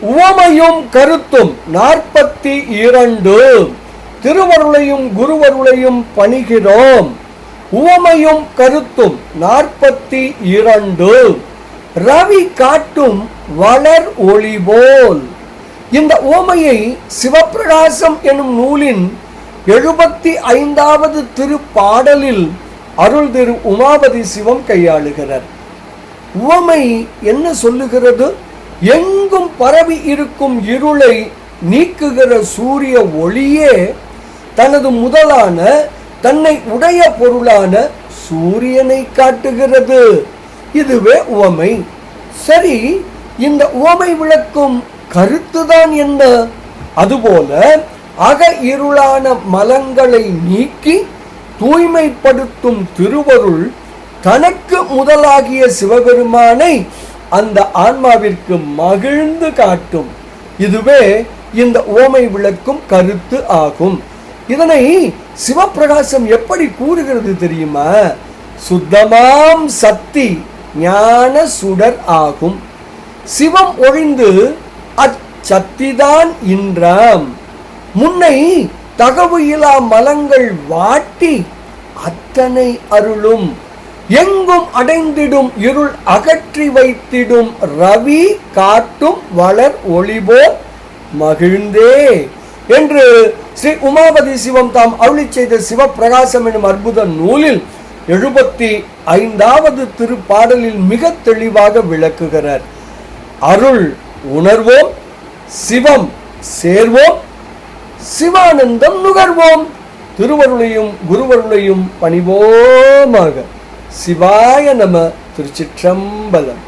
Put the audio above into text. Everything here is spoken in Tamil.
உவமையும் கருத்தும் 42. திருவருளையும் குருவருளையும் பணிகிறோம். உவமையும் கருத்தும் 42. ரவி காட்டும் வளர் ஒளி போல். இந்த உவமையை சிவப்பிரகாசம் எனும் நூலின் 75வது திருப்பாடலில் அருள் திரு உமாபதி சிவம் கையாளுகிறார். உவமை என்ன சொல்லுகிறது? எங்கும் பரவி இருக்கும் இருளை நீக்குகிற சூரிய ஒளியே தனது முதலான தன்னை உடைய பொருளான சூரியனை காட்டுகிறது. இதுவே உவமை. சரி, இந்த உவமை விளக்கும் கருத்துதான் என்ன? அதுபோல அக இருளான மலங்களை நீக்கி தூய்மைப்படுத்தும் திருவருள் தனக்கு முதலாகிய சிவபெருமானை அந்த ஆன்மாவிற்கு மகிழ்ந்து காட்டும். இதுவே இந்த உவமை விளக்கும் கருத்து ஆகும். இதனை சிவப்பிரகாசம் எப்படி கூறுகிறது தெரியுமா? சுத்தமாம் சக்தி ஞான சுடர் ஆகும். சிவம் ஒழிந்து அச்சக்திதான் இன்றாம். முன்னை தகவு இலா மலங்கள் வாட்டி அத்தனை அருளும் எங்கும் அடைந்திடும் இருள் அகற்றி வைத்திடும் ரவி காட்டும் வளர் ஒளிபோல் மகிழ்ந்தே என்று ஸ்ரீ உமாபதி சிவம் தாம் அருளி செய்த சிவப்பிரகாசம் எனும் அற்புத நூலில் 75வது திருப்பாடலில் மிக தெளிவாக விளக்குகிறார். அருள் உணர்வோம், சிவம் சேர்வோம், சிவானந்தம் நுகர்வோம், திருவருளையும் குருவருளையும் பணிவோமாக. சிவாய நம. திருச்சிற்றம்பலம்.